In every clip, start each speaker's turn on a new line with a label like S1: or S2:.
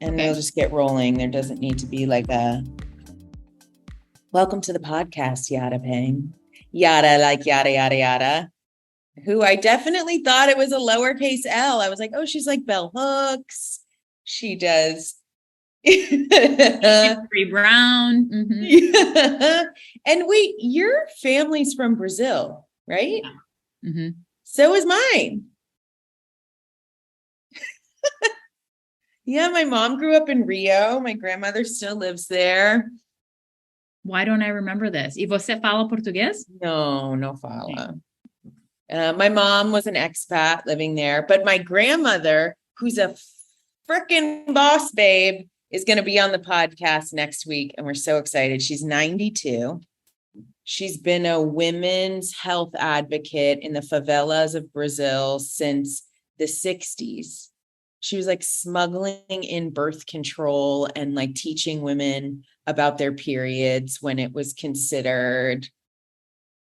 S1: and we'll just get rolling. There doesn't need to be like a welcome to the podcast, Iara Peng. Yada, like yada, yada, yada. Who I definitely thought it was a lowercase L. I was like, oh, she's like Bell Hooks. She does.
S2: Free Brown.
S1: Mm-hmm. Yeah. And wait, your family's from Brazil, right?
S2: Yeah. Mm-hmm.
S1: So is mine. Yeah, my mom grew up in Rio. My grandmother still lives there.
S2: Why don't I remember this? E você fala português?
S1: No fala. My mom was an expat living there, but my grandmother, who's a freaking boss babe, is going to be on the podcast next week. And we're so excited. She's 92. She's been a women's health advocate in the favelas of Brazil since the 60s. She was like smuggling in birth control and like teaching women about their periods when it was considered,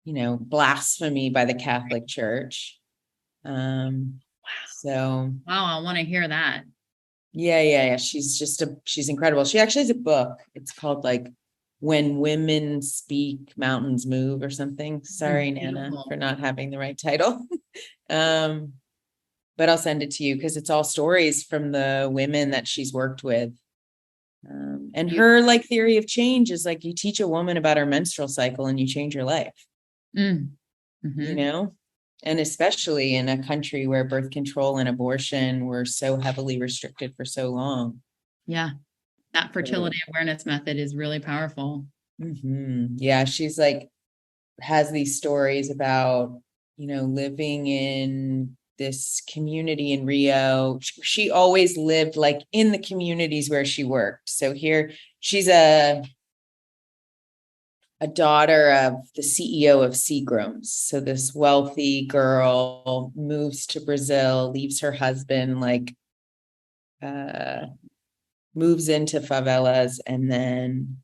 S1: blasphemy by the Catholic Church. So
S2: wow, I want to hear that.
S1: Yeah. She's incredible. She actually has a book. It's called like When Women Speak, Mountains Move or something. Sorry, Nana, for not having the right title. But I'll send it to you because it's all stories from the women that she's worked with. And her like theory of change is like you teach a woman about her menstrual cycle and you change her life. Mm-hmm. And especially in a country where birth control and abortion were so heavily restricted for so long.
S2: Yeah. That fertility awareness method is really powerful.
S1: Mm-hmm. Yeah. She's like, has these stories about, living in this community in Rio. She always lived like in the communities where she worked. So here she's a daughter of the CEO of Seagram's. So this wealthy girl moves to Brazil, leaves her husband, moves into favelas, and then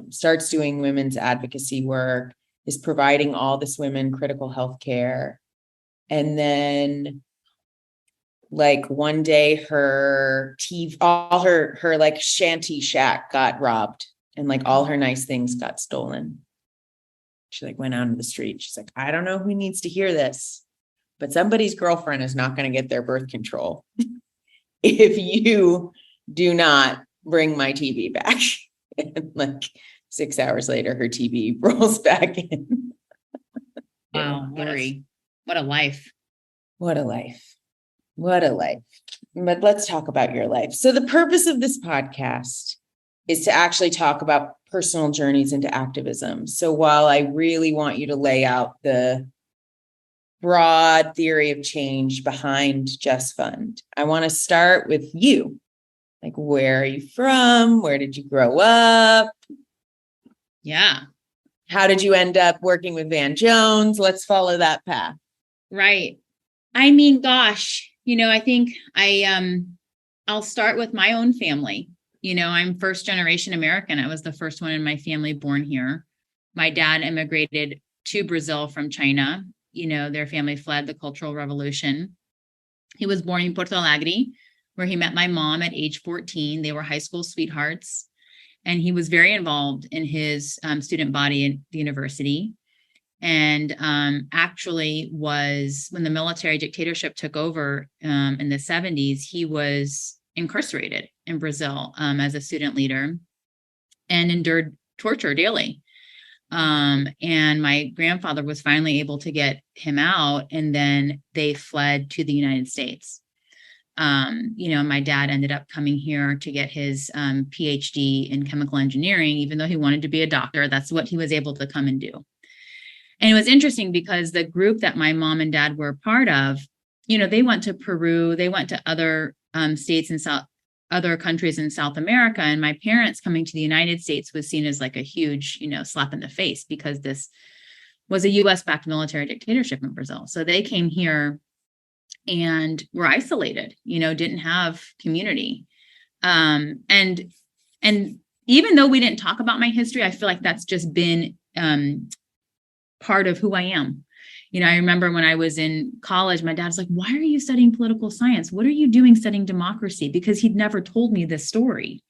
S1: starts doing women's advocacy work, is providing all this women critical health care. And then like one day her TV, all her like shanty shack got robbed and like all her nice things got stolen. She like went out in the street. She's like, I don't know who needs to hear this, but somebody's girlfriend is not going to get their birth control if you do not bring my TV back. And like 6 hours later, her TV rolls back in.
S2: Wow, Lori, what a life.
S1: What a life. What a life. But let's talk about your life. So the purpose of this podcast is to actually talk about personal journeys into activism. So while I really want you to lay out the broad theory of change behind JustFund, I want to start with you. Like, where are you from? Where did you grow up?
S2: Yeah.
S1: How did you end up working with Van Jones? Let's follow that path.
S2: Right. I mean, gosh, I think I'll start with my own family. I'm first generation American. I was the first one in my family born here. My dad immigrated to Brazil from China. Their family fled the Cultural Revolution. He was born in Porto Alegre, where he met my mom at age 14. They were high school sweethearts. And he was very involved in his student body at the university. And actually was, when the military dictatorship took over in the 70s, he was incarcerated in Brazil as a student leader and endured torture daily. And my grandfather was finally able to get him out, and then they fled to the United States. My dad ended up coming here to get his PhD in chemical engineering, even though he wanted to be a doctor. That's what he was able to come and do. And it was interesting because the group that my mom and dad were part of, they went to Peru, they went to other states in other countries in South America. And my parents coming to the United States was seen as like a huge, slap in the face, because this was a US-backed military dictatorship in Brazil. So they came here and were isolated, didn't have community. And even though we didn't talk about my history, I feel like that's just been part of who I am. I remember when I was in college, my dad's like, why are you studying political science? What are you doing studying democracy? Because he'd never told me this story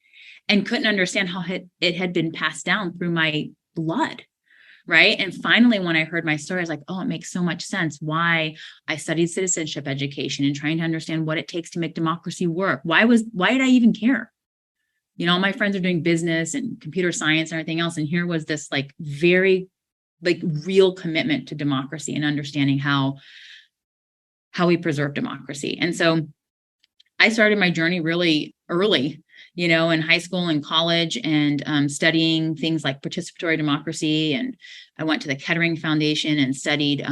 S2: and couldn't understand how it had been passed down through my blood. Right. And finally, when I heard my story, I was like, oh, it makes so much sense why I studied citizenship education and trying to understand what it takes to make democracy work. Why did I even care? All my friends are doing business and computer science and everything else. And here was this like very like real commitment to democracy and understanding how we preserve democracy. And so I started my journey really early, in high school and college, and studying things like participatory democracy. And I went to the Kettering Foundation and studied,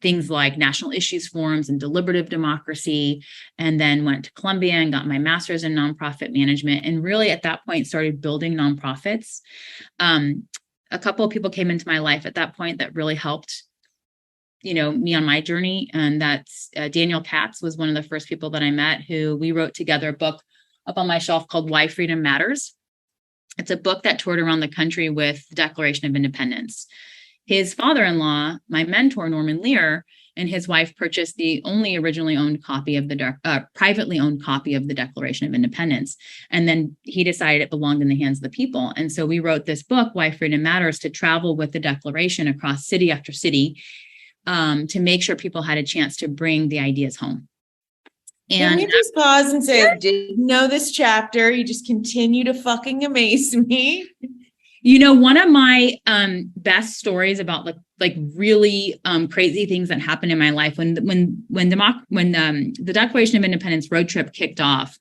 S2: things like national issues forums and deliberative democracy, and then went to Columbia and got my master's in nonprofit management. And really at that point started building nonprofits. A couple of people came into my life at that point that really helped me on my journey. And that's Daniel Katz was one of the first people that I met, who we wrote together a book up on my shelf called Why Freedom Matters. It's a book that toured around the country with the Declaration of Independence. His father-in-law, my mentor, Norman Lear, and his wife purchased the only originally owned copy of the privately owned copy of the Declaration of Independence. And then he decided it belonged in the hands of the people. And so we wrote this book, Why Freedom Matters, to travel with the Declaration across city after city, to make sure people had a chance to bring the ideas home.
S1: And can you just pause and say, I didn't know this chapter. You just continue to fucking amaze me.
S2: One of my best stories about like really crazy things that happened in my life when the Declaration of Independence road trip kicked off.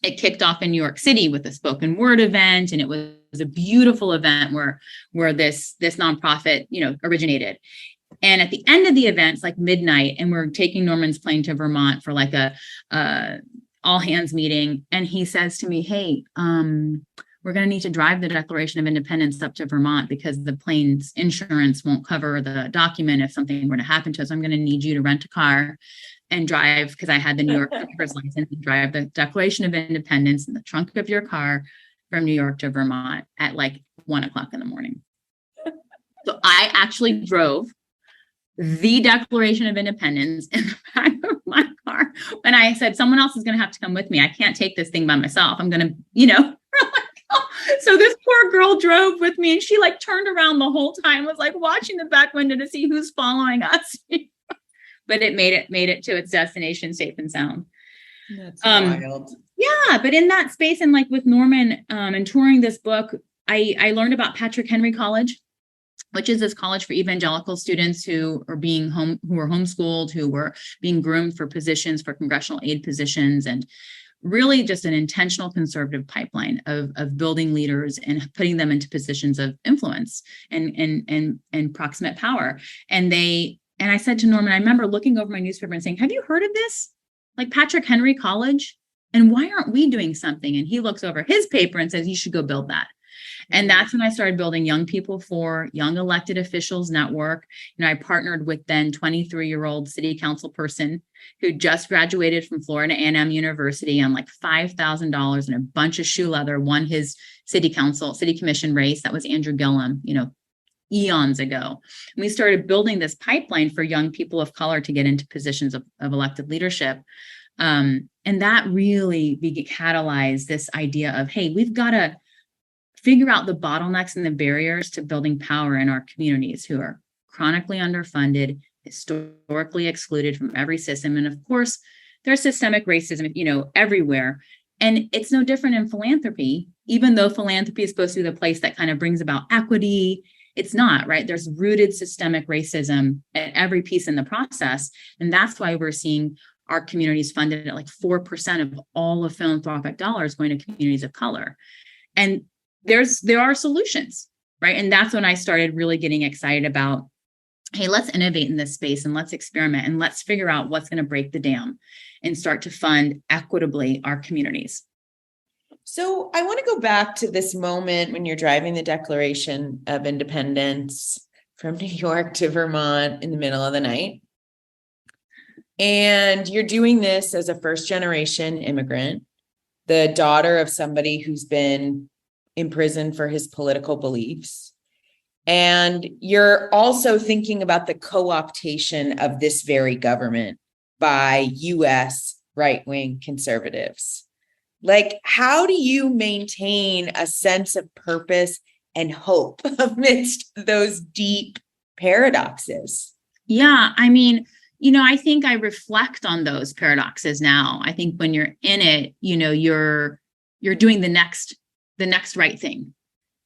S2: It kicked off in New York City with a spoken word event, and it was a beautiful event where this nonprofit originated. And at the end of the event, it's like midnight, and we're taking Norman's plane to Vermont for like a all hands meeting. And he says to me, hey, we're going to need to drive the Declaration of Independence up to Vermont because the plane's insurance won't cover the document if something were to happen to us. I'm going to need you to rent a car and drive, because I had the New York driver's license, and drive the Declaration of Independence in the trunk of your car from New York to Vermont at like 1:00 in the morning. So I actually drove the Declaration of Independence in the back of my car. And I said, someone else is going to have to come with me. I can't take this thing by myself. I'm going to, So this poor girl drove with me, and she like turned around the whole time, was like watching the back window to see who's following us. But it made it to its destination safe and sound.
S1: That's wild.
S2: Yeah. But in that space, and like with Norman and touring this book, I learned about Patrick Henry College, which is this college for evangelical students who are homeschooled, who were being groomed for positions, for congressional aid positions, and really just an intentional conservative pipeline of building leaders and putting them into positions of influence and proximate power. And I said to Norman, I remember looking over my newspaper and saying, have you heard of this? Like Patrick Henry College? And why aren't we doing something? And he looks over his paper and says, you should go build that. And that's when I started building Young People for Young Elected Officials Network. I partnered with then 23-year-old city council person who just graduated from Florida A&M University on like $5,000 and a bunch of shoe leather, won his city commission race. That was Andrew Gillum, eons ago. And we started building this pipeline for young people of color to get into positions of elected leadership. And that really catalyzed this idea of, hey, we've got to figure out the bottlenecks and the barriers to building power in our communities who are chronically underfunded, historically excluded from every system. And of course, there's systemic racism, everywhere. And it's no different in philanthropy, even though philanthropy is supposed to be the place that kind of brings about equity. It's not, right? There's rooted systemic racism at every piece in the process. And that's why we're seeing our communities funded at like 4% of all of philanthropic dollars going to communities of color. And there are solutions, right? And that's when I started really getting excited about, hey, let's innovate in this space and let's experiment and let's figure out what's going to break the dam and start to fund equitably our communities.
S1: So I want to go back to this moment when you're driving the Declaration of Independence from New York to Vermont in the middle of the night. And you're doing this as a first-generation immigrant, the daughter of somebody who's been imprisoned for his political beliefs. And you're also thinking about the co-optation of this very government by US right-wing conservatives. Like, how do you maintain a sense of purpose and hope amidst those deep paradoxes?
S2: Yeah, I mean, you know, I think I reflect on those paradoxes now. I think when you're in it, you know, you're doing the next right thing,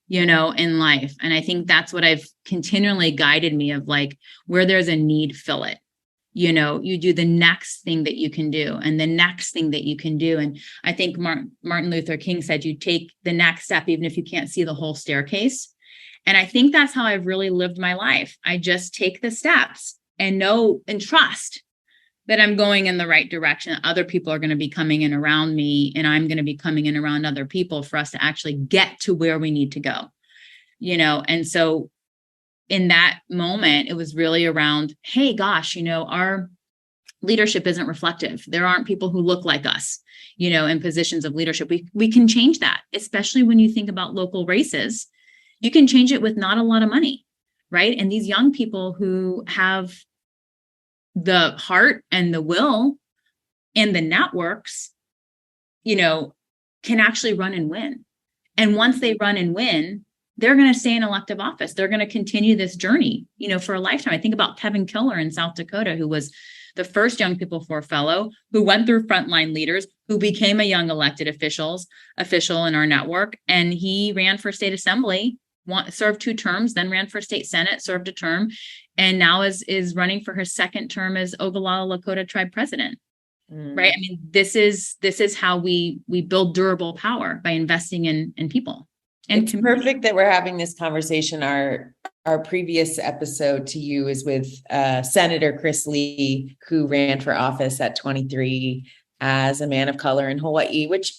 S2: you know, in life. And I think that's what I've continually guided me of, like, where there's a need, fill it. You know, you do the next thing that you can do and the next thing that you can do. And I think Martin Luther King said, you take the next step, even if you can't see the whole staircase. And I think that's how I've really lived my life. I just take the steps and know and trust that I'm going in the right direction. Other people are going to be coming in around me, and I'm going to be coming in around other people for us to actually get to where we need to go, you know? And so in that moment, it was really around, hey, gosh, you know, our leadership isn't reflective. There aren't people who look like us, you know, in positions of leadership. We can change that, especially when you think about local races. You can change it with not a lot of money, right? And these young people who have the heart and the will and the networks, you know, can actually run and win. And once they run and win, they're going to stay in elective office. They're going to continue this journey, you know, for a lifetime. I think about Kevin Killer in South Dakota, who was the first Young People for Fellow, who went through frontline leaders, who became a young elected official in our network. And he ran for state assembly, served 2 terms, then ran for state senate, served a term, and now is running for her second term as Ogallala Lakota tribe president. Right. I mean, this is how we build durable power, by investing in people. And
S1: it's perfect that we're having this conversation. Our previous episode to you is with Senator Chris Lee, who ran for office at 23 as a man of color in Hawaii, which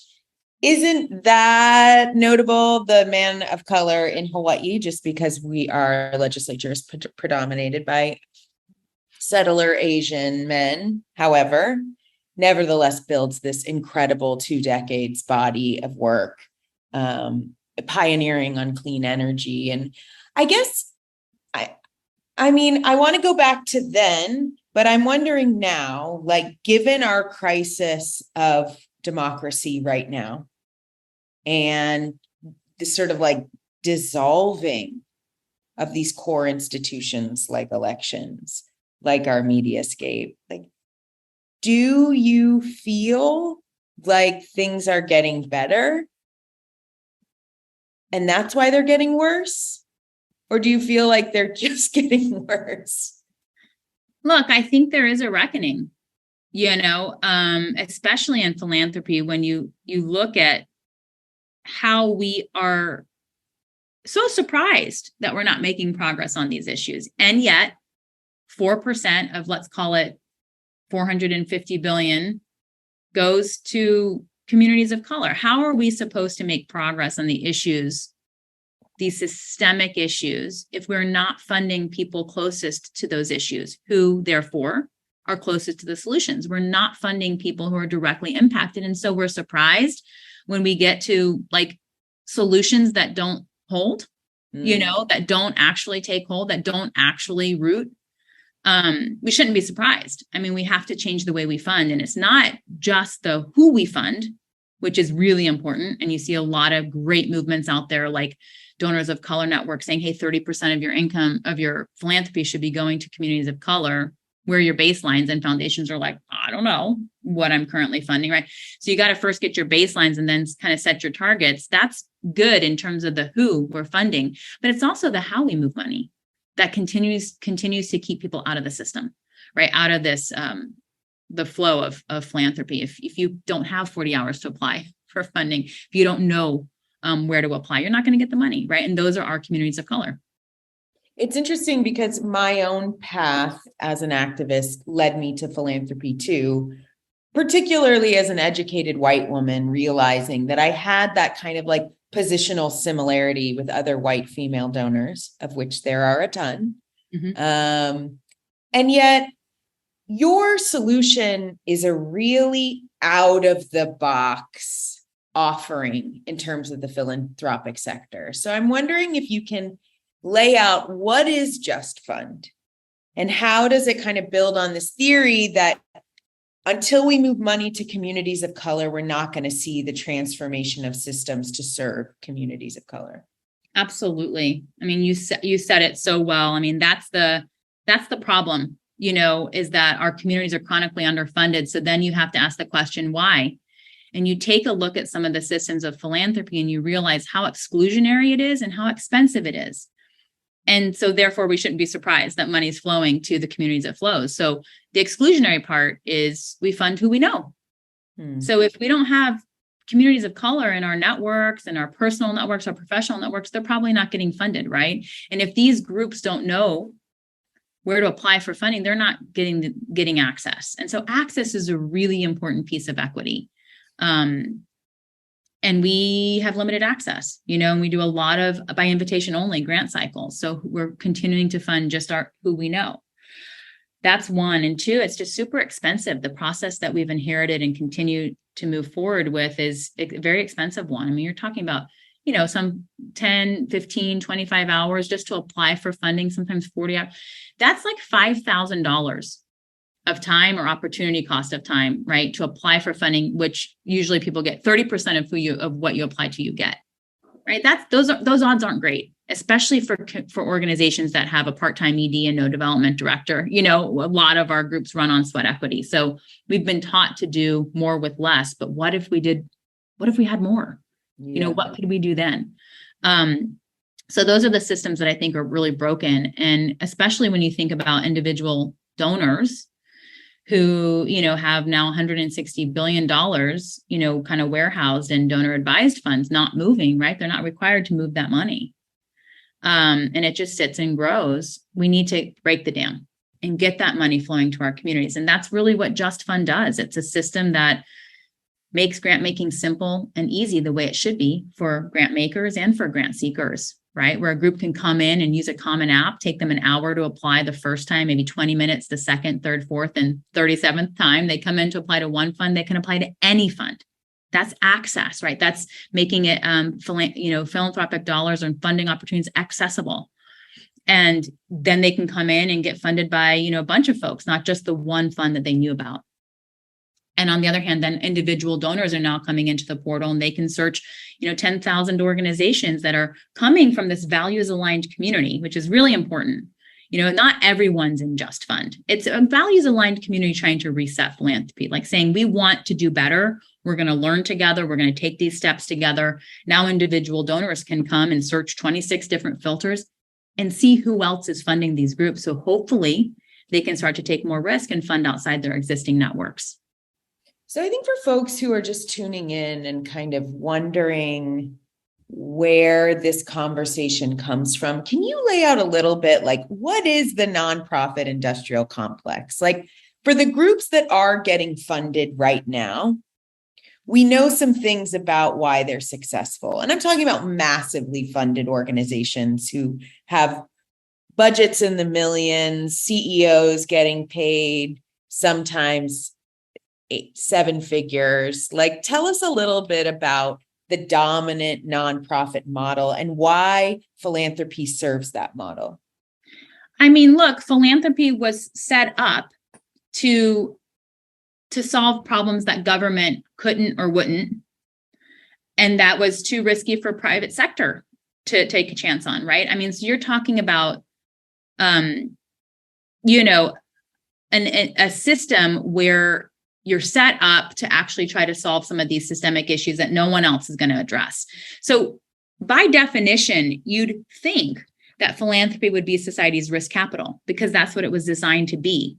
S1: isn't that notable, the man of color in Hawaii, just because our legislature is predominated by settler Asian men. However, nevertheless builds this incredible 2 decades body of work, pioneering on clean energy. And I guess, I mean, I want to go back to then, but I'm wondering now, like, given our crisis of democracy right now, and this sort of like dissolving of these core institutions like elections, like our mediascape, like, do you feel like things are getting better and that's why they're getting worse? Or do you feel like they're just getting worse?
S2: Look, I think there is a reckoning, you know, especially in philanthropy, when you look at how we are so surprised that we're not making progress on these issues. And yet 4% of, let's call it 450 billion, goes to communities of color. How are we supposed to make progress on the issues, these systemic issues, if we're not funding people closest to those issues, who therefore are closest to the solutions? We're not funding people who are directly impacted. And so we're surprised when we get to, like, solutions that don't hold, you know, that don't actually take hold, that don't actually root. We shouldn't be surprised. I mean, we have to change the way we fund. And it's not just the who we fund, which is really important. And you see a lot of great movements out there, like Donors of Color Network, saying, hey, 30% of your income, of your philanthropy, should be going to communities of color, where your baselines and foundations are like, I don't know what I'm currently funding, right? So you got to first get your baselines and then kind of set your targets. That's good in terms of the who we're funding, but it's also the how we move money that continues to keep people out of the system, right? Out of this, the flow of philanthropy. If you don't have 40 hours to apply for funding, if you don't know where to apply, you're not going to get the money, right? And those are our communities of color.
S1: It's interesting because my own path as an activist led me to philanthropy too, particularly as an educated white woman, realizing that I had that kind of like positional similarity with other white female donors, of which there are a ton. And yet your solution is a really out of the box offering in terms of the philanthropic sector. So I'm wondering if you can lay out what is JustFund and how does it kind of build on this theory that until we move money to communities of color, we're not going to see the transformation of systems to serve communities of color.
S2: Absolutely. I mean, you said it so well. I mean, that's the problem, is that our communities are chronically underfunded. So then you have to ask the question, why? And you take a look at some of the systems of philanthropy and you realize how exclusionary it is and how expensive it is. And so therefore we shouldn't be surprised that money is flowing to the communities it flows. So the exclusionary part is we fund who we know. So if we don't have communities of color in our networks and our personal networks, our professional networks, they're probably not getting funded, right? And if these groups don't know where to apply for funding, they're not getting access. And so access is a really important piece of equity. And we have limited access, and we do a lot of by invitation only grant cycles. So we're continuing to fund just who we know. That's one. And two, it's just super expensive. The process that we've inherited and continue to move forward with is a very expensive one. I mean, you're talking about, some 10, 15, 25 hours just to apply for funding, sometimes 40 hours. That's like $5,000 of time or opportunity cost of time, right? To apply for funding, which usually people get 30% of what you apply to, you get, right? Those odds aren't great, especially for organizations that have a part-time ED and no development director. A lot of our groups run on sweat equity. So we've been taught to do more with less, but what if we had more?
S1: Yeah.
S2: What could we do then? So those are the systems that I think are really broken. And especially when you think about individual donors who, have now $160 billion, kind of warehoused in donor advised funds, not moving, right? They're not required to move that money. And it just sits and grows. We need to break the dam and get that money flowing to our communities. And that's really what JustFund does. It's a system that makes grant making simple and easy the way it should be for grant makers and for grant seekers, right? Where a group can come in and use a common app, take them an hour to apply the first time, maybe 20 minutes the second, third, fourth, and 37th time they come in to apply to one fund, they can apply to any fund. That's access, right? That's making it, philanthropic dollars and funding opportunities accessible. And then they can come in and get funded by, a bunch of folks, not just the one fund that they knew about. And on the other hand, then individual donors are now coming into the portal and they can search, 10,000 organizations that are coming from this values aligned community, which is really important. Not everyone's in JustFund. It's a values aligned community trying to reset philanthropy, like saying we want to do better. We're going to learn together. We're going to take these steps together. Now individual donors can come and search 26 different filters and see who else is funding these groups. So hopefully they can start to take more risk and fund outside their existing networks.
S1: So I think for folks who are just tuning in and kind of wondering where this conversation comes from, can you lay out a little bit, like, what is the nonprofit industrial complex? Like, for the groups that are getting funded right now, we know some things about why they're successful. And I'm talking about massively funded organizations who have budgets in the millions, CEOs getting paid sometimes 7 figures. Like, tell us a little bit about the dominant nonprofit model and why philanthropy serves that model.
S2: I mean, look, philanthropy was set up to solve problems that government couldn't or wouldn't. And that was too risky for private sector to take a chance on, right? I mean, so you're talking about, a system where you're set up to actually try to solve some of these systemic issues that no one else is going to address. So by definition, you'd think that philanthropy would be society's risk capital because that's what it was designed to be.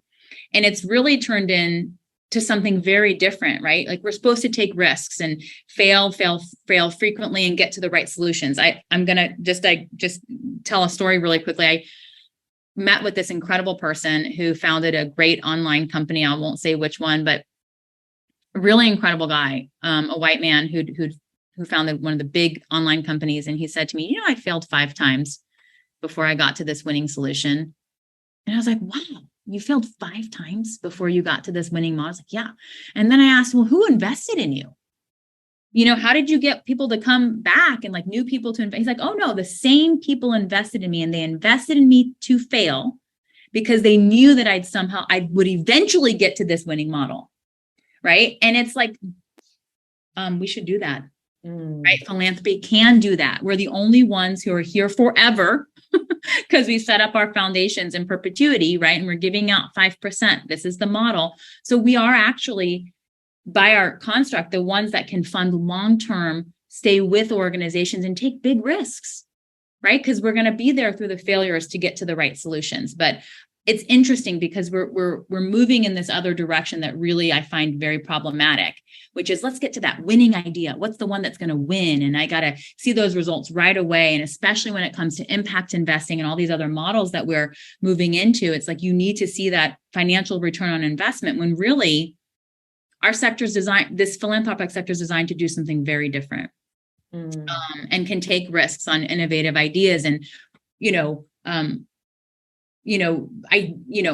S2: And it's really turned into something very different, right? Like, we're supposed to take risks and fail frequently and get to the right solutions. I'm going to just tell a story really quickly. I met with this incredible person who founded a great online company. I won't say which one, but a really incredible guy, a white man who founded one of the big online companies. And he said to me, I failed 5 times before I got to this winning solution. And I was like, wow, you failed 5 times before you got to this winning model? I was like, yeah. And then I asked, well, who invested in you? how did you get people to come back and like new people to invest? He's like, oh no, the same people invested in me, and they invested in me to fail because they knew that I would eventually get to this winning model. Right. And it's like, we should do that. Right. Philanthropy can do that. We're the only ones who are here forever because we set up our foundations in perpetuity. Right. And we're giving out 5%. This is the model. So we are actually, by our construct, the ones that can fund long-term, stay with organizations and take big risks. Right. Because we're going to be there through the failures to get to the right solutions. But it's interesting because we're moving in this other direction that really I find very problematic, which is let's get to that winning idea. What's the one that's going to win? And I got to see those results right away. And especially when it comes to impact investing and all these other models that we're moving into, it's like you need to see that financial return on investment when really our sector's designed, this philanthropic sector is designed to do something very different and can take risks on innovative ideas and,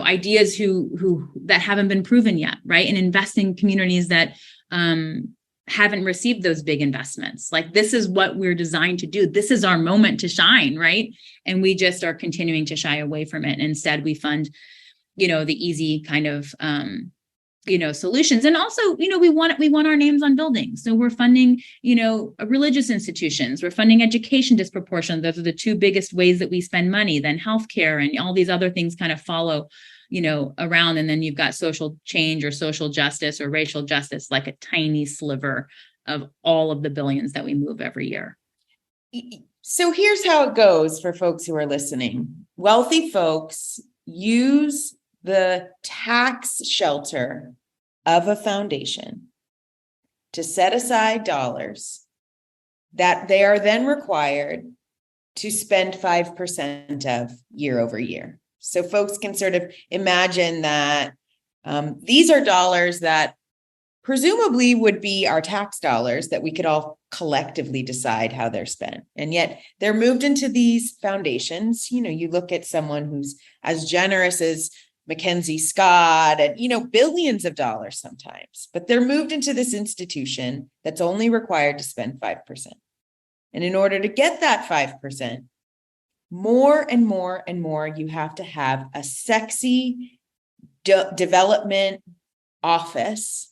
S2: ideas who that haven't been proven yet, right? And invest in communities that haven't received those big investments. Like this is what we're designed to do. This is our moment to shine, right? And we just are continuing to shy away from it. And instead, we fund, the easy kind of solutions. And also, we want our names on buildings. So we're funding, religious institutions. We're funding education disproportionately. Those are the two biggest ways that we spend money. Then healthcare and all these other things kind of follow, around. And then you've got social change or social justice or racial justice, like a tiny sliver of all of the billions that we move every year.
S1: So here's how it goes for folks who are listening. Wealthy folks use the tax shelter of a foundation to set aside dollars that they are then required to spend 5% of year over year. So folks can sort of imagine that these are dollars that presumably would be our tax dollars that we could all collectively decide how they're spent. And yet they're moved into these foundations. You look at someone who's as generous as Mackenzie Scott and, billions of dollars sometimes, but they're moved into this institution that's only required to spend 5%. And in order to get that 5%, more and more and more, you have to have a sexy development office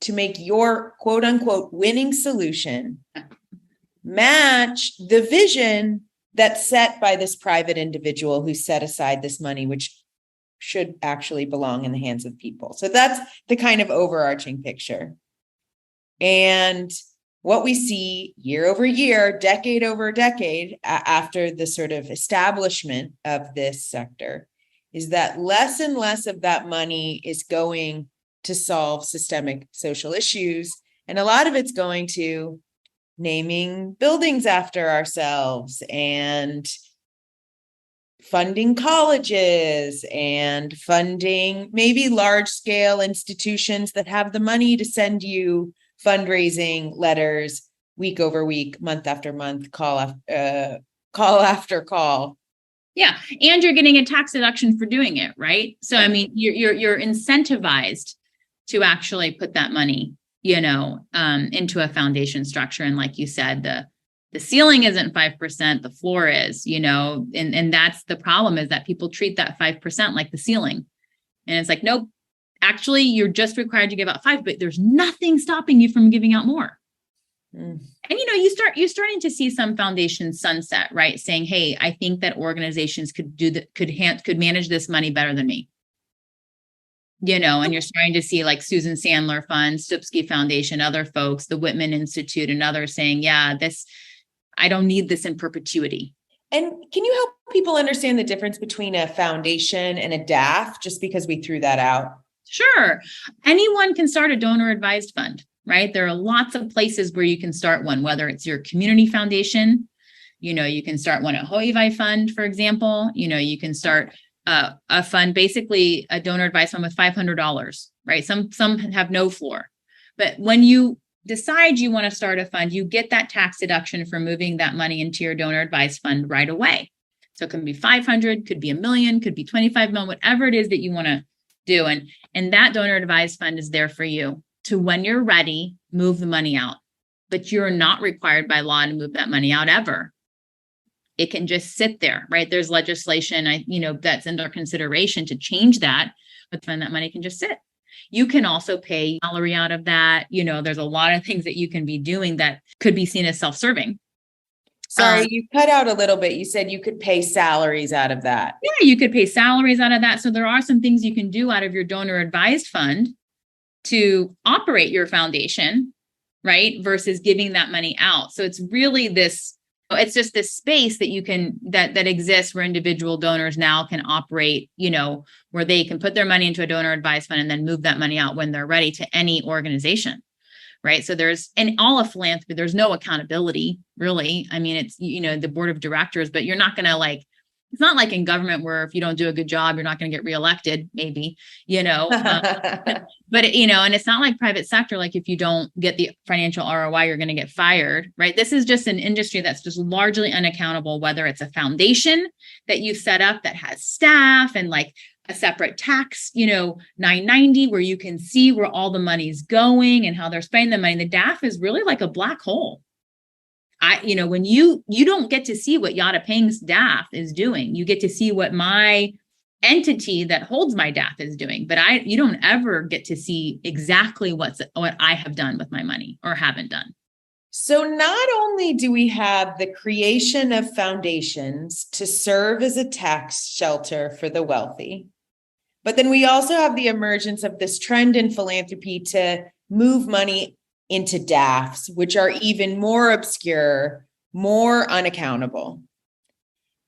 S1: to make your quote unquote winning solution match the vision that's set by this private individual who set aside this money, which should actually belong in the hands of people. So that's the kind of overarching picture. And what we see year over year, decade over decade, after the sort of establishment of this sector, is that less and less of that money is going to solve systemic social issues. And a lot of it's going to naming buildings after ourselves and funding colleges and funding maybe large scale institutions that have the money to send you fundraising letters week over week, month after month, call after call.
S2: Yeah. And you're getting a tax deduction for doing it, right? So, I mean, you're incentivized to actually put that money, into a foundation structure. And like you said, the ceiling isn't 5%, the floor is, and that's the problem, is that people treat that 5% like the ceiling. And it's like, nope, actually, you're just required to give out 5%, but there's nothing stopping you from giving out more. And, you're starting to see some foundations sunset, right? Saying, hey, I think that organizations could manage this money better than me. And you're starting to see like Susan Sandler Fund, Stupski Foundation, other folks, the Whitman Institute and others saying, yeah, I don't need this in perpetuity.
S1: And can you help people understand the difference between a foundation and a DAF, just because we threw that out?
S2: Sure. Anyone can start a donor advised fund, right? There are lots of places where you can start one, whether it's your community foundation, you can start one at Hoivai Fund, for example, you can start a fund, basically a donor advised fund with $500, right? Some have no floor, but when you decide you want to start a fund, you get that tax deduction for moving that money into your donor advised fund right away. So it can be 500, could be $1 million, could be 25 million, whatever it is that you want to do. And that donor advised fund is there for you to, when you're ready, move the money out. but you're not required by law to move that money out ever. It can just sit there, right? There's legislation, that's under consideration to change that, but then that money can just sit. You can also pay salary out of that. There's a lot of things that you can be doing that could be seen as self-serving.
S1: Sorry, you cut out a little bit. You said you could pay salaries out of that.
S2: Yeah, you could pay salaries out of that. So there are some things you can do out of your donor advised fund to operate your foundation, right? Versus giving that money out. So it's really it's just this space that you can, that exists where individual donors now can operate, where they can put their money into a donor advised fund and then move that money out when they're ready to any organization. Right. So in all of philanthropy, there's no accountability, really. I mean, it's, the board of directors, but you're not going to it's not like in government where if you don't do a good job, you're not going to get reelected, maybe, but, and it's not like private sector. Like if you don't get the financial ROI, you're going to get fired. Right. This is just an industry that's just largely unaccountable, whether it's a foundation that you set up that has staff and a separate tax, 990, where you can see where all the money's going and how they're spending the money. The DAF is really like a black hole. When you don't get to see what Iara Peng's DAF is doing, you get to see what my entity that holds my DAF is doing, but you don't ever get to see exactly what I have done with my money or haven't done.
S1: So not only do we have the creation of foundations to serve as a tax shelter for the wealthy, but then we also have the emergence of this trend in philanthropy to move money into DAFs, which are even more obscure, more unaccountable.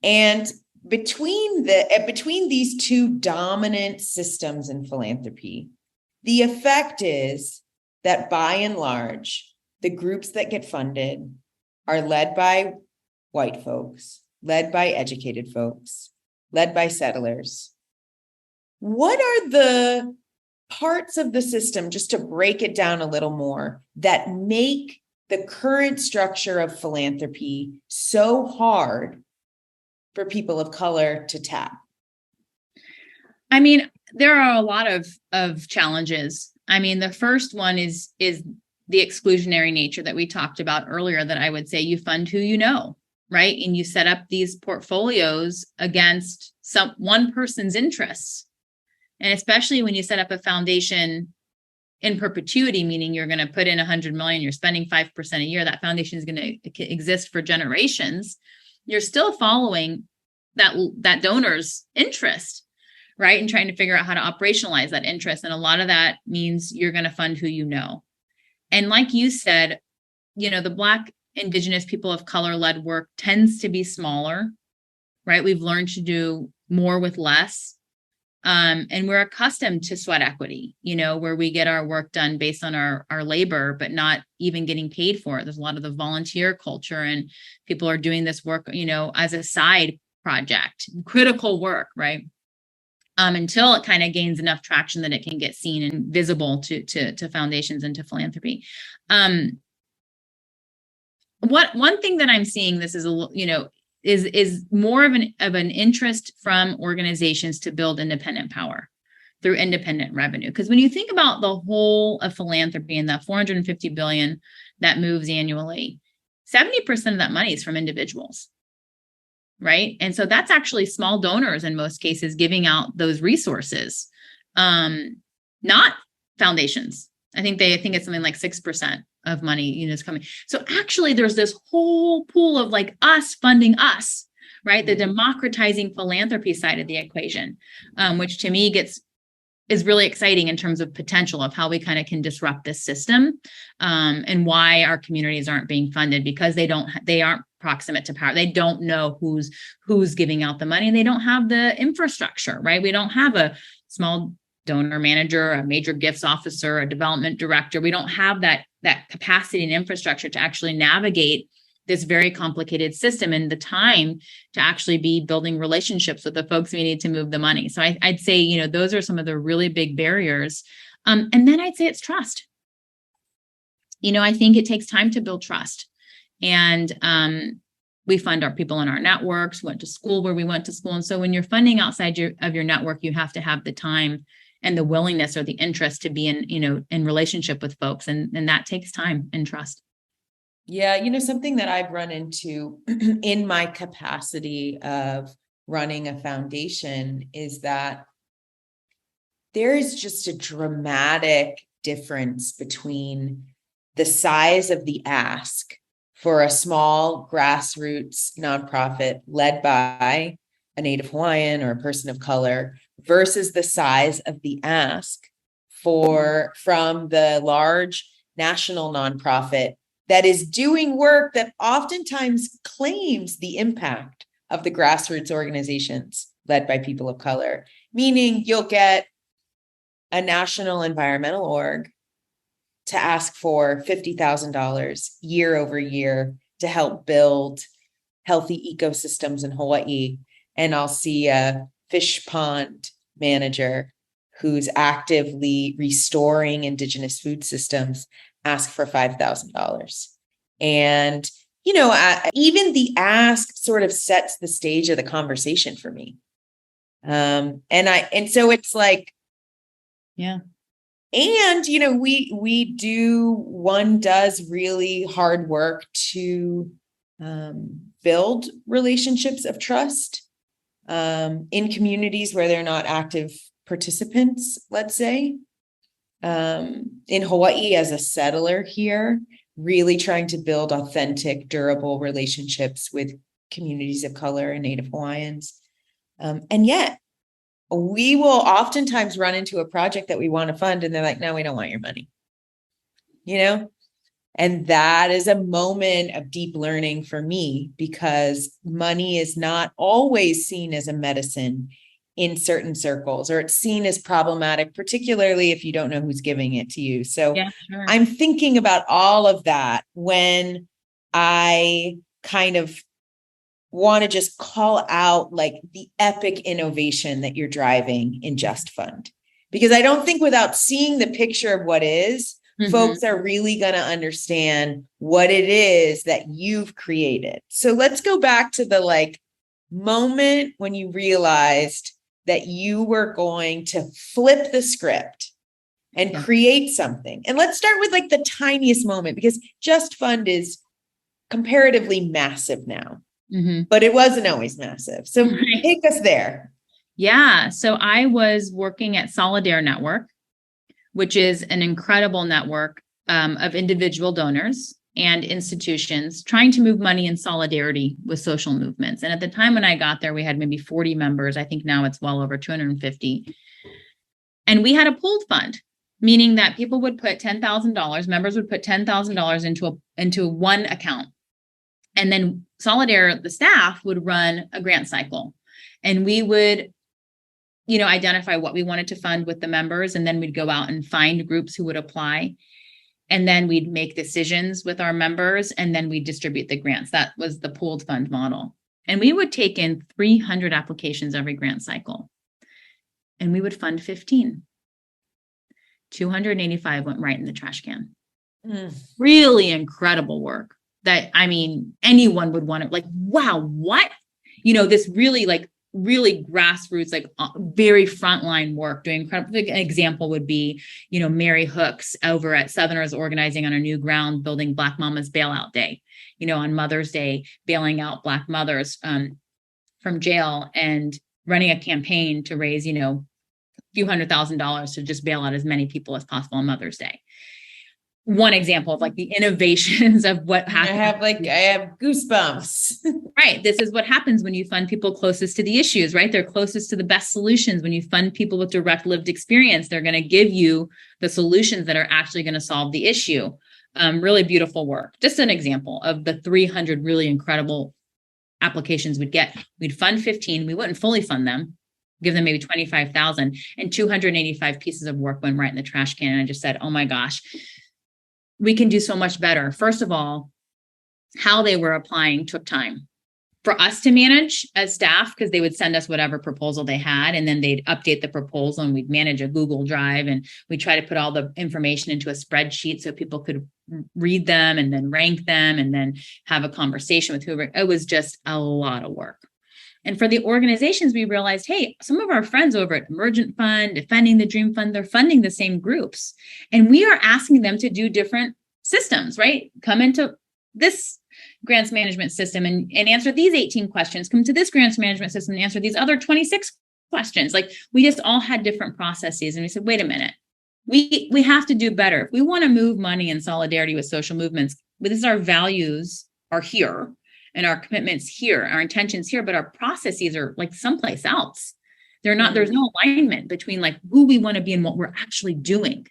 S1: And between these two dominant systems in philanthropy, the effect is that by and large, the groups that get funded are led by white folks, led by educated folks, led by settlers. What are the parts of the system, just to break it down a little more, that make the current structure of philanthropy so hard for people of color to tap?
S2: I mean, there are a lot of challenges. I mean, the first one is the exclusionary nature that we talked about earlier, that I would say you fund who you know, right? And you set up these portfolios against one person's interests. And especially when you set up a foundation in perpetuity, meaning you're going to put in 100 million, you're spending 5% a year, that foundation is going to exist for generations. You're still following that donor's interest, right? And trying to figure out how to operationalize that interest. And a lot of that means you're going to fund who you know. And like you said, the Black, Indigenous, people of color led work tends to be smaller, right? We've learned to do more with less. And we're accustomed to sweat equity, where we get our work done based on our labor, but not even getting paid for it. There's a lot of the volunteer culture, and people are doing this work, as a side project, critical work, right? Until it kind of gains enough traction that it can get seen and visible to foundations and to philanthropy. One thing that I'm seeing, this is is more of an interest from organizations to build independent power through independent revenue. Because when you think about the whole of philanthropy and that 450 billion that moves annually, 70% of that money is from individuals, right? And so that's actually small donors in most cases giving out those resources, not foundations. I think it's something like 6% of money, is coming. So actually there's this whole pool of us funding us, right? The democratizing philanthropy side of the equation, which to me is really exciting in terms of potential of how we kind of can disrupt this system, and why our communities aren't being funded, because they aren't proximate to power. They don't know who's giving out the money, and they don't have the infrastructure, right? We don't have a small donor manager, a major gifts officer, a development director. We don't have that capacity and infrastructure to actually navigate this very complicated system and the time to actually be building relationships with the folks we need to move the money. So I'd say, those are some of the really big barriers. And then I'd say it's trust. I think it takes time to build trust. And we fund our people in our networks, went to school where we went to school. And so when you're funding outside of your network, you have to have the time and the willingness or the interest to be in relationship with folks. And that takes time and trust.
S1: Yeah, something that I've run into in my capacity of running a foundation is that there is just a dramatic difference between the size of the ask for a small grassroots nonprofit led by a Native Hawaiian or a person of color versus the size of the ask from the large national nonprofit that is doing work that oftentimes claims the impact of the grassroots organizations led by people of color, meaning you'll get a national environmental org to ask for $50,000 year over year to help build healthy ecosystems in Hawaii. And I'll see a fish pond manager who's actively restoring indigenous food systems ask for $5,000. And, even the ask sort of sets the stage of the conversation for me. And so it's like,
S2: yeah.
S1: And, one does really hard work to build relationships of trust in communities where they're not active participants, let's say. In Hawaii, as a settler here, really trying to build authentic, durable relationships with communities of color and Native Hawaiians. And yet, we will oftentimes run into a project that we want to fund and they're like, no, we don't want your money, and that is a moment of deep learning for me, because money is not always seen as a medicine in certain circles, or it's seen as problematic, particularly if you don't know who's giving it to you. So
S2: Yeah, sure.
S1: I'm thinking about all of that when I kind of want to just call out like the epic innovation that you're driving in JustFund, because I don't think without seeing the picture of what is, folks are really going to understand what it is that you've created. So let's go back to the moment when you realized that you were going to flip the script and create something. And let's start with the tiniest moment, because JustFund is comparatively massive now. But it wasn't always massive. So take us there.
S2: Yeah. So I was working at Solidaire Network, which is an incredible network of individual donors and institutions trying to move money in solidarity with social movements. And at the time when I got there, we had maybe 40 members. I think now it's well over 250. And we had a pooled fund, meaning that people would put $10,000, members would put $10,000 into one account. And then Solidaire, the staff, would run a grant cycle. And we would, identify what we wanted to fund with the members. And then we'd go out and find groups who would apply. And then we'd make decisions with our members, and then we'd distribute the grants. That was the pooled fund model. And we would take in 300 applications every grant cycle. And we would fund 15. 285 went right in the trash can. Really incredible work that, anyone would want to wow, what? This really grassroots, very frontline work, doing incredible. An example would be, Mary Hooks over at Southerners organizing on a new ground, building Black Mama's Bailout Day, on Mother's Day, bailing out Black mothers from jail and running a campaign to raise, a few $100,000 to just bail out as many people as possible on Mother's Day. One example of the innovations of what happens.
S1: I have goosebumps.
S2: Right. This is what happens when you fund people closest to the issues, right? They're closest to the best solutions. When you fund people with direct lived experience, they're going to give you the solutions that are actually going to solve the issue. Really beautiful work. Just an example of the 300 really incredible applications we'd get. We'd fund 15. We wouldn't fully fund them, give them maybe 25,000, and 285 pieces of work went right in the trash can. And I just said, oh my gosh, we can do so much better. First of all, how they were applying took time for us to manage as staff, because they would send us whatever proposal they had, and then they'd update the proposal, and we'd manage a Google Drive, and we try to put all the information into a spreadsheet so people could read them and then rank them and then have a conversation with whoever. It was just a lot of work. And for the organizations, we realized, hey, some of our friends over at Emergent Fund, Defending the Dream Fund, they're funding the same groups. And we are asking them to do different systems, right? Come into this grants management system and answer these 18 questions, come to this grants management system and answer these other 26 questions. Like we just all had different processes. And we said, wait a minute, we have to do better. If we want to move money in solidarity with social movements, because our values are here and our commitments here, our intentions here, but our processes are like someplace else. They're not, there's no alignment between like who we want to be and what we're actually doing.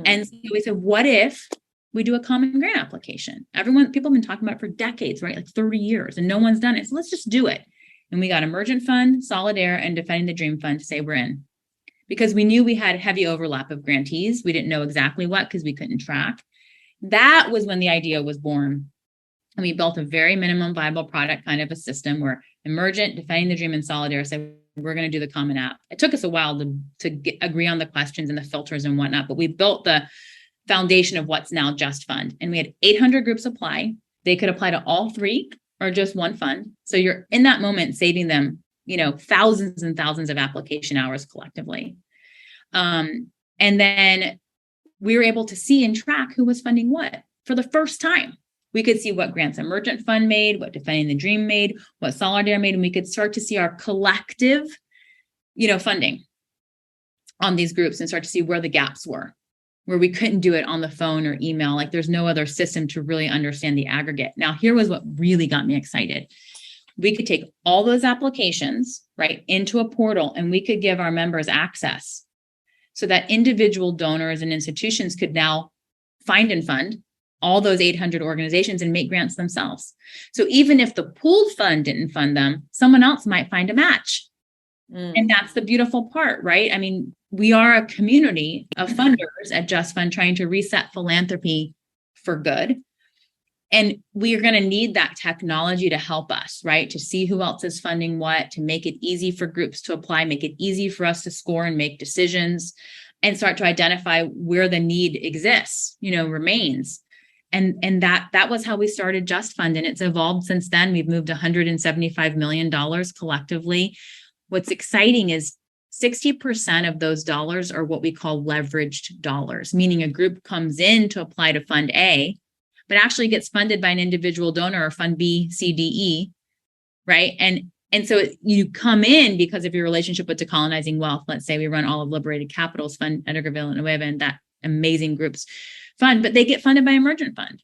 S2: And so we said, what if we do a common grant application? People have been talking about it for decades, right? Like 30 years, and no one's done it. So let's just do it. And we got Emergent Fund, Solidaire, and Defending the Dream Fund to say we're in. Because we knew we had heavy overlap of grantees. We didn't know exactly what, because we couldn't track. That was when the idea was born. And we built a very minimum viable product kind of a system where Emergent, Defending the Dream, and Solidaire said, we're going to do the common app. It took us a while to agree on the questions and the filters and whatnot, but we built the foundation of what's now JustFund. And we had 800 groups apply. They could apply to all three or just one fund. So you're in that moment saving them, thousands and thousands of application hours collectively. And then we were able to see and track who was funding what for the first time. We could see what grants Emergent Fund made, what Defending the Dream made, what Solidaire made, and we could start to see our collective, funding on these groups and start to see where the gaps were, where we couldn't do it on the phone or email. Like there's no other system to really understand the aggregate. Now, here was what really got me excited. We could take all those applications, right, into a portal, and we could give our members access so that individual donors and institutions could now find and fund all those 800 organizations and make grants themselves. So even if the pooled fund didn't fund them, someone else might find a match. And that's the beautiful part, right? I mean, we are a community of funders at JustFund trying to reset philanthropy for good. And we are going to need that technology to help us, right? To see who else is funding what, to make it easy for groups to apply, make it easy for us to score and make decisions, and start to identify where the need exists, remains. And that was how we started JustFund, and it's evolved since then. We've moved $175 million collectively. What's exciting is 60% of those dollars are what we call leveraged dollars, meaning a group comes in to apply to Fund A, but actually gets funded by an individual donor or Fund B, C, D, E, right? And so you come in because of your relationship with Decolonizing Wealth. Let's say we run all of Liberated Capital's fund, Edgar Villanueva, and that amazing group's fund, but they get funded by Emergent Fund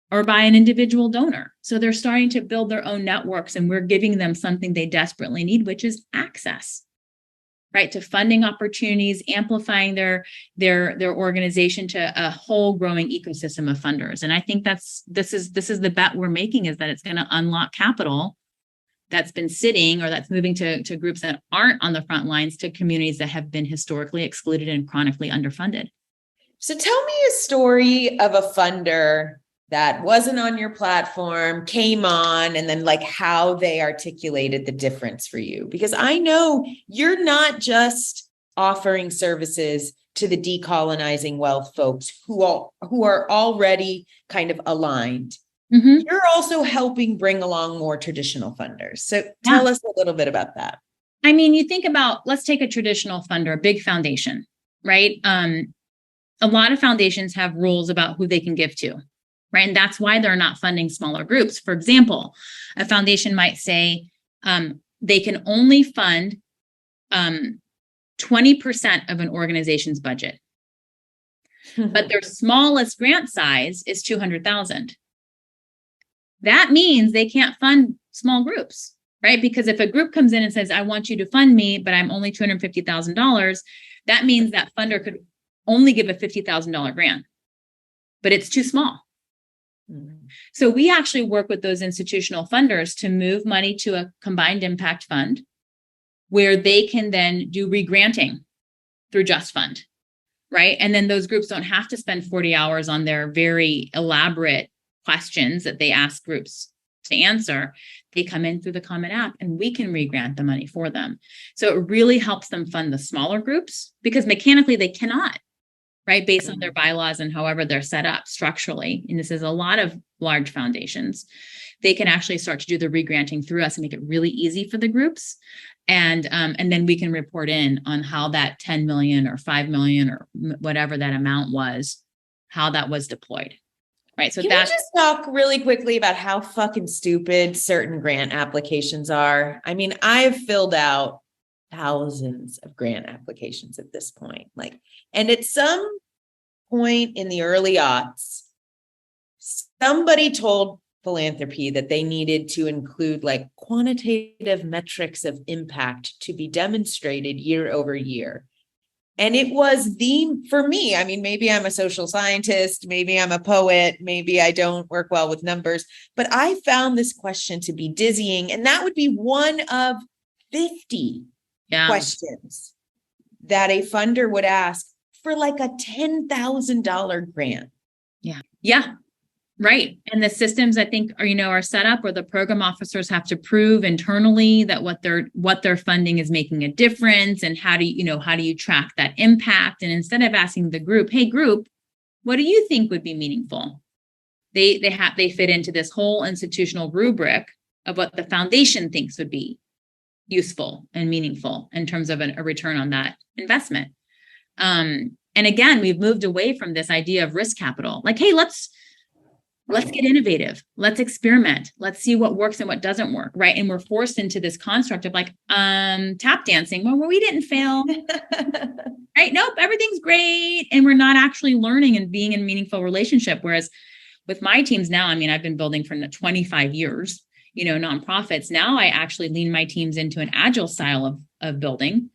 S2: or by an individual donor. So they're starting to build their own networks, and we're giving them something they desperately need, which is access, right, to funding opportunities, amplifying their organization to a whole growing ecosystem of funders. And I think this is the bet we're making, is that it's going to unlock capital that's been sitting or that's moving to groups that aren't on the front lines, to communities that have been historically excluded and chronically underfunded.
S1: So tell me a story of a funder that wasn't on your platform, came on, and then like how they articulated the difference for you. Because I know you're not just offering services to the decolonizing wealth folks who are already kind of aligned. You're also helping bring along more traditional funders. So tell us a little bit about that.
S2: I mean, you think about, let's take a traditional funder, a big foundation, right? A lot of foundations have rules about who they can give to, right? And that's why they're not funding smaller groups. For example, a foundation might say they can only fund 20% of an organization's budget, but their smallest grant size is $200,000. That means they can't fund small groups, right? Because if a group comes in and says, I want you to fund me, but I'm only $250,000, that means that funder could only give a $50,000 grant, but it's too small. So we actually work with those institutional funders to move money to a combined impact fund where they can then do regranting through JustFund, right? And then those groups don't have to spend 40 hours on their very elaborate questions that they ask groups to answer. They come in through the common app and we can regrant the money for them. So it really helps them fund the smaller groups, because mechanically they cannot, right? Based on their bylaws and however they're set up structurally. And this is a lot of large foundations. They can actually start to do the regranting through us and make it really easy for the groups. And then we can report in on how that 10 million or 5 million or whatever that amount was, how that was deployed. right? So
S1: Can we just talk really quickly about how fucking stupid certain grant applications are? I mean, I've filled out thousands of grant applications at this point. Like, and at some point in the early aughts, somebody told philanthropy that they needed to include like quantitative metrics of impact to be demonstrated year over year. And it was for me, I mean, maybe I'm a social scientist, maybe I'm a poet, maybe I don't work well with numbers, but I found this question to be dizzying. And that would be one of 50 questions that a funder would ask for like a $10,000 grant.
S2: Yeah. Right. And the systems, I think, are set up where the program officers have to prove internally that what they're funding is making a difference. And how do you track that impact? And instead of asking the group, hey group, what do you think would be meaningful? They fit into this whole institutional rubric of what the foundation thinks would be useful and meaningful in terms of a return on that investment. And again, we've moved away from this idea of risk capital. Like, hey, let's get innovative. Let's experiment. Let's see what works and what doesn't work. Right. And we're forced into this construct of like, tap dancing. Well, we didn't fail. Right. Nope. Everything's great. And we're not actually learning and being in meaningful relationship. Whereas with my teams now, I mean, I've been building for 25 years, nonprofits. Now I actually lean my teams into an agile style of building,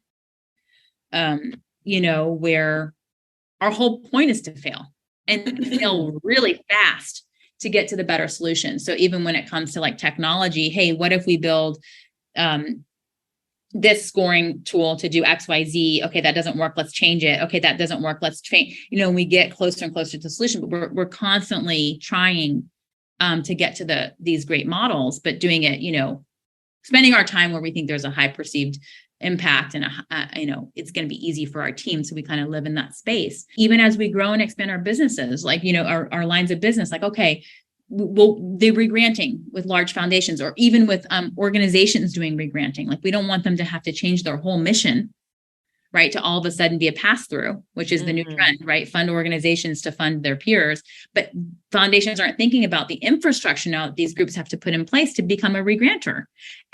S2: where our whole point is to fail and fail really fast to get to the better solution. So even when it comes to like technology, hey, what if we build this scoring tool to do XYZ? Okay, that doesn't work. Let's change it. Okay, that doesn't work. Let's change. We get closer and closer to the solution, but we're constantly trying to get to these great models, but doing it, spending our time where we think there's a high perceived impact and it's going to be easy for our team. So we kind of live in that space. Even as we grow and expand our businesses, like, our lines of business, like, okay, they're regranting with large foundations or even with organizations doing regranting. Like, we don't want them to have to change their whole mission, right, to all of a sudden be a pass-through, which is the new trend, right? Fund organizations to fund their peers. But foundations aren't thinking about the infrastructure now that these groups have to put in place to become a regranter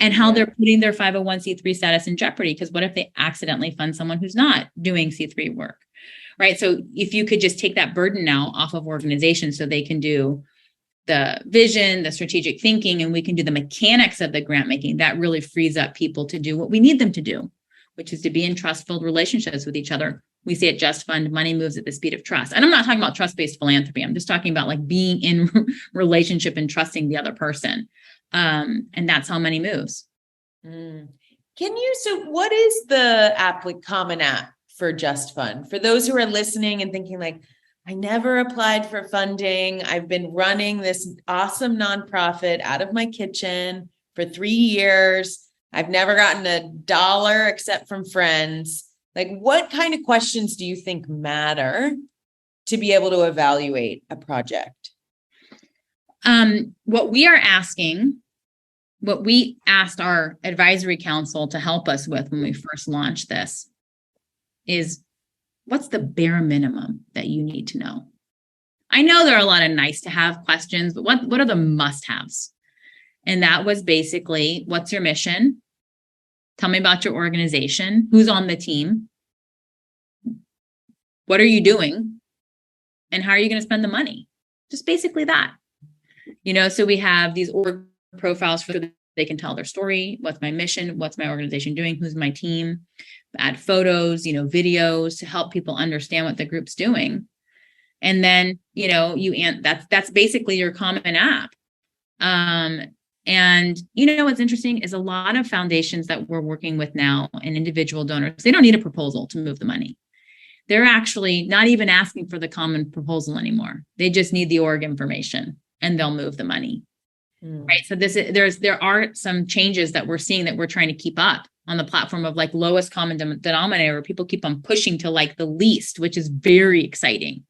S2: and how they're putting their 501c3 status in jeopardy. Because what if they accidentally fund someone who's not doing C3 work, right? So if you could just take that burden now off of organizations so they can do the vision, the strategic thinking, and we can do the mechanics of the grant making, that really frees up people to do what we need them to do, which is to be in trust-filled relationships with each other. We say at JustFund, money moves at the speed of trust. And I'm not talking about trust-based philanthropy. I'm just talking about like being in relationship and trusting the other person. And that's how money moves.
S1: So what is the common app for JustFund? For those who are listening and thinking like, I never applied for funding. I've been running this awesome nonprofit out of my kitchen for 3 years. I've never gotten $1 except from friends. Like, what kind of questions do you think matter to be able to evaluate a project?
S2: What we asked our advisory council to help us with when we first launched this is, what's the bare minimum that you need to know? I know there are a lot of nice to have questions, but what are the must-haves? And that was basically, what's your mission? Tell me about your organization. Who's on the team? What are you doing? And how are you going to spend the money? Just basically that. So we have these org profiles for they can tell their story. What's my mission? What's my organization doing? Who's my team? Add photos, videos to help people understand what the group's doing. And then, that's basically your common app. And what's interesting is a lot of foundations that we're working with now and individual donors, they don't need a proposal to move the money. They're actually not even asking for the common proposal anymore. They just need the org information and they'll move the money. Right. So there are some changes that we're seeing that we're trying to keep up on the platform of like lowest common denominator, where people keep on pushing to like the least, which is very exciting.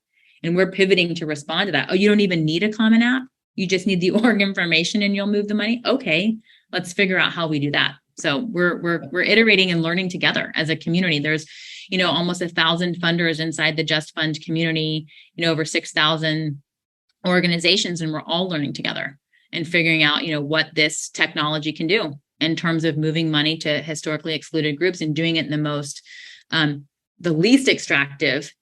S2: And we're pivoting to respond to that. Oh, you don't even need a common app. You just need the org information and you'll move the money. Okay, let's figure out how we do that. So we're iterating and learning together as a community. There's, almost 1,000 funders inside the JustFund community, over 6,000 organizations, and we're all learning together and figuring out, what this technology can do in terms of moving money to historically excluded groups and doing it in the least extractive,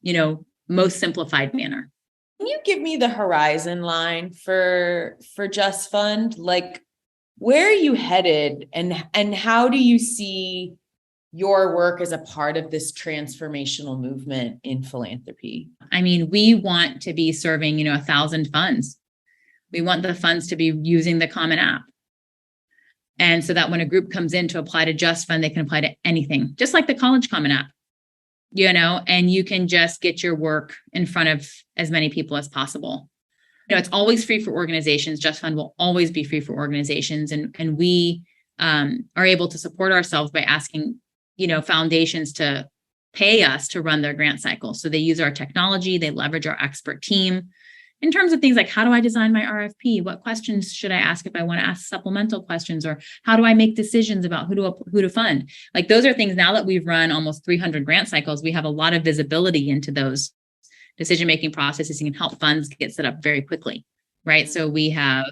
S2: most simplified manner.
S1: Can you give me the horizon line for JustFund? Like, where are you headed, and how do you see your work as a part of this transformational movement in philanthropy?
S2: I mean, we want to be serving, 1,000 funds. We want the funds to be using the Common App. And so that when a group comes in to apply to JustFund, they can apply to anything, just like the College Common App, and you can just get your work in front of as many people as possible. It's always free for organizations. JustFund will always be free for organizations. And we are able to support ourselves by asking, foundations to pay us to run their grant cycle. So they use our technology, they leverage our expert team in terms of things like, how do I design my RFP? What questions should I ask if I want to ask supplemental questions? Or how do I make decisions about who to fund? Like, those are things, now that we've run almost 300 grant cycles, we have a lot of visibility into those decision-making processes and can help funds get set up very quickly, right? So we have,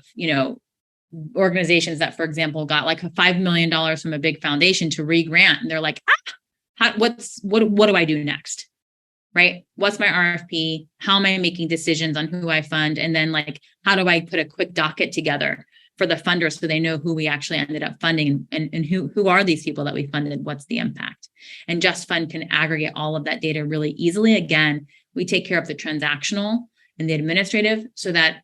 S2: organizations that, for example, got like $5 million from a big foundation to re-grant, and they're like, what do I do next? Right? What's my RFP? How am I making decisions on who I fund? And then, like, how do I put a quick docket together for the funders so they know who we actually ended up funding, and who are these people that we funded? What's the impact? And JustFund can aggregate all of that data really easily. Again, we take care of the transactional and the administrative so that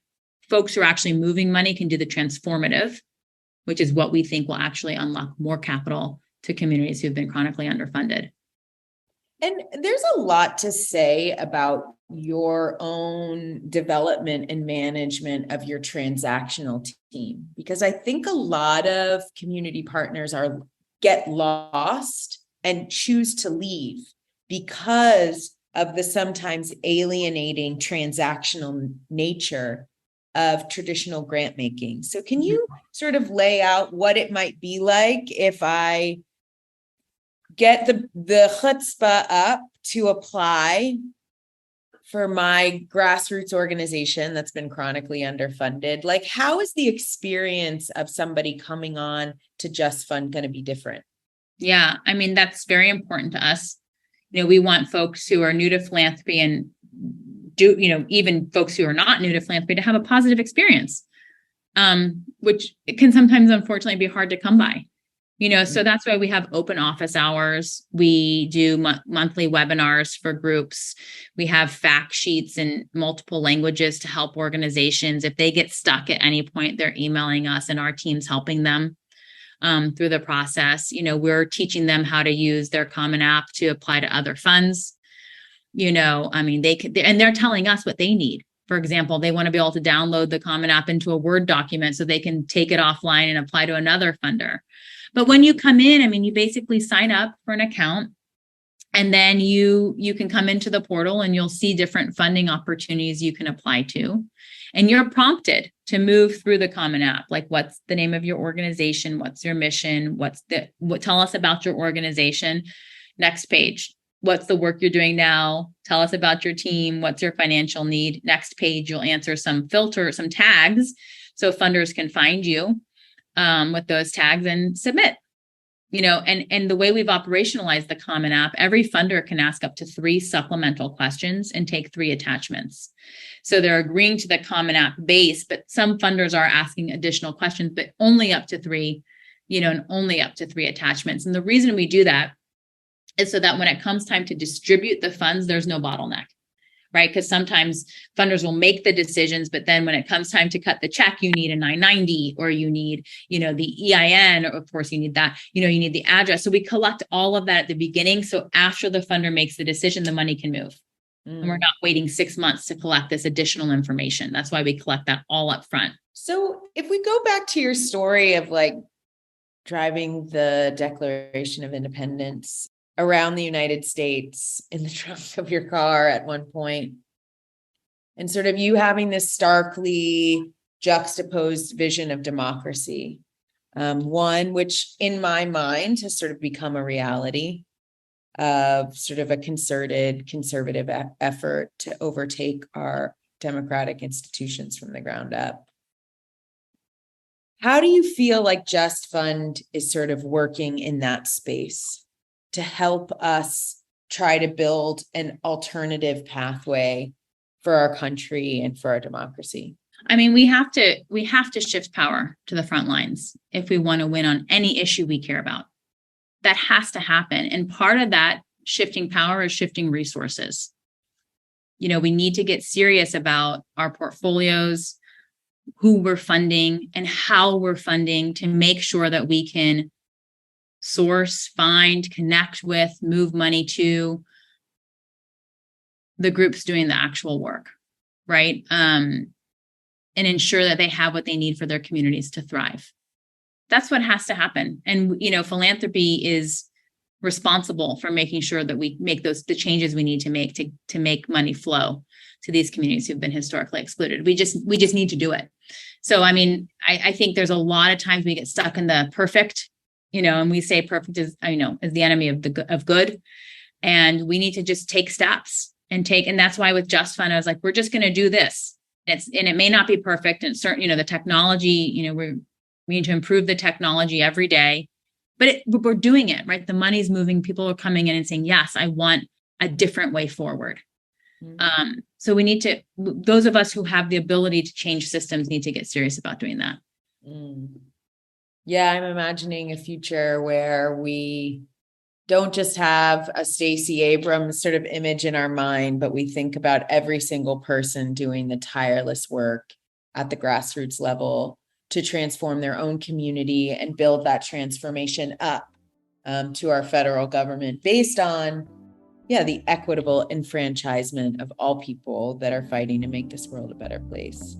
S2: folks who are actually moving money can do the transformative, which is what we think will actually unlock more capital to communities who've been chronically underfunded.
S1: And there's a lot to say about your own development and management of your transactional team, because I think a lot of community partners get lost and choose to leave because of the sometimes alienating transactional nature of traditional grant making. So can you sort of lay out what it might be like if I get the chutzpah up to apply for my grassroots organization that's been chronically underfunded? Like, how is the experience of somebody coming on to JustFund going to be different?
S2: Yeah, I mean, that's very important to us. We want folks who are new to philanthropy and even folks who are not new to philanthropy to have a positive experience, which can sometimes, unfortunately, be hard to come by. So that's why we have open office hours. We do monthly webinars for groups. We have fact sheets in multiple languages to help organizations. If they get stuck at any point, they're emailing us and our team's helping them through the process. We're teaching them how to use their Common App to apply to other funds. I mean, they're telling us what they need. For example, they want to be able to download the Common App into a Word document so they can take it offline and apply to another funder. But when you come in, I mean, you basically sign up for an account, and then you can come into the portal and you'll see different funding opportunities you can apply to. And you're prompted to move through the Common App. Like, what's the name of your organization? What's your mission? Tell us about your organization. Next page. What's the work you're doing now? Tell us about your team. What's your financial need? Next page, you'll answer some tags so funders can find you with those tags and submit. And the way we've operationalized the Common App, every funder can ask up to 3 supplemental questions and take 3 attachments. So they're agreeing to the Common App base, but some funders are asking additional questions, but only up to 3, and only up to 3 attachments. And the reason we do that is so that when it comes time to distribute the funds, there's no bottleneck, right? Because sometimes funders will make the decisions, but then when it comes time to cut the check, you need a 990, or you need, the EIN, or of course you need that, you need the address. So we collect all of that at the beginning. So after the funder makes the decision, the money can move. And we're not waiting 6 months to collect this additional information. That's why we collect that all up front.
S1: So if we go back to your story of like driving the Declaration of Independence around the United States in the trunk of your car at one point, and sort of you having this starkly juxtaposed vision of democracy, one which in my mind has sort of become a reality of sort of a concerted conservative effort to overtake our democratic institutions from the ground up. How do you feel like JustFund is sort of working in that space to help us try to build an alternative pathway for our country and for our democracy?
S2: I mean, we have to shift power to the front lines if we want to win on any issue we care about. That has to happen. And part of that shifting power is shifting resources. We need to get serious about our portfolios, who we're funding and how we're funding, to make sure that we can source, find, connect with, move money to the groups doing the actual work, right? And ensure that they have what they need for their communities to thrive. That's what has to happen. And, philanthropy is responsible for making sure that we make the changes we need to make to make money flow to these communities who've been historically excluded. We just need to do it. So, I mean, I think there's a lot of times we get stuck in the perfect, and we say perfect is the enemy of good. And we need to just take steps and that's why with JustFund, I was like, we're just going to do this. And it may not be perfect. And certain, the technology, we need to improve the technology every day, but we're doing it, right? The money's moving. People are coming in and saying, yes, I want a different way forward. So we need to, those of us who have the ability to change systems need to get serious about doing that.
S1: Yeah, I'm imagining a future where we don't just have a Stacey Abrams sort of image in our mind, but we think about every single person doing the tireless work at the grassroots level to transform their own community and build that transformation up to our federal government based on the equitable enfranchisement of all people that are fighting to make this world a better place.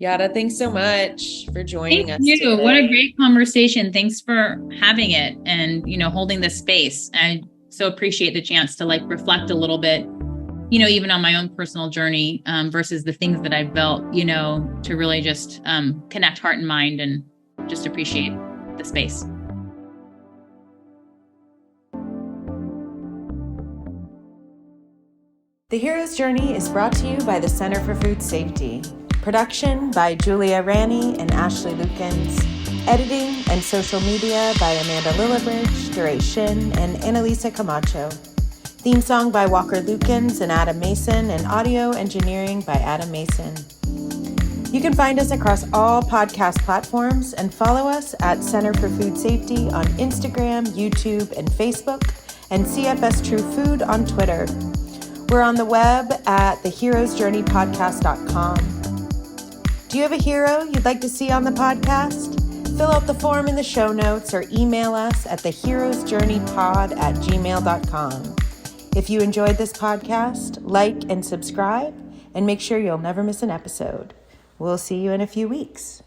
S1: Iara, thanks so much for joining us.
S2: Thank you.
S1: Today.
S2: What a great conversation. Thanks for having it and, holding this space. I so appreciate the chance to reflect a little bit, even on my own personal journey versus the things that I've built, to really just connect heart and mind and just appreciate the space.
S1: The Hero's Journey is brought to you by the Center for Food Safety. Production by Julia Ranney and Ashley Lukens. Editing and social media by Amanda Lillibridge, Duration, and Annalisa Camacho. Theme song by Walker Lukens and Adam Mason, and audio engineering by Adam Mason. You can find us across all podcast platforms and follow us at Center for Food Safety on Instagram, YouTube, and Facebook, and CFS True Food on Twitter. We're on the web at theheroesjourneypodcast.com. Do you have a hero you'd like to see on the podcast? Fill out the form in the show notes or email us at theheroesjourneypod@gmail.com. If you enjoyed this podcast, like and subscribe, and make sure you'll never miss an episode. We'll see you in a few weeks.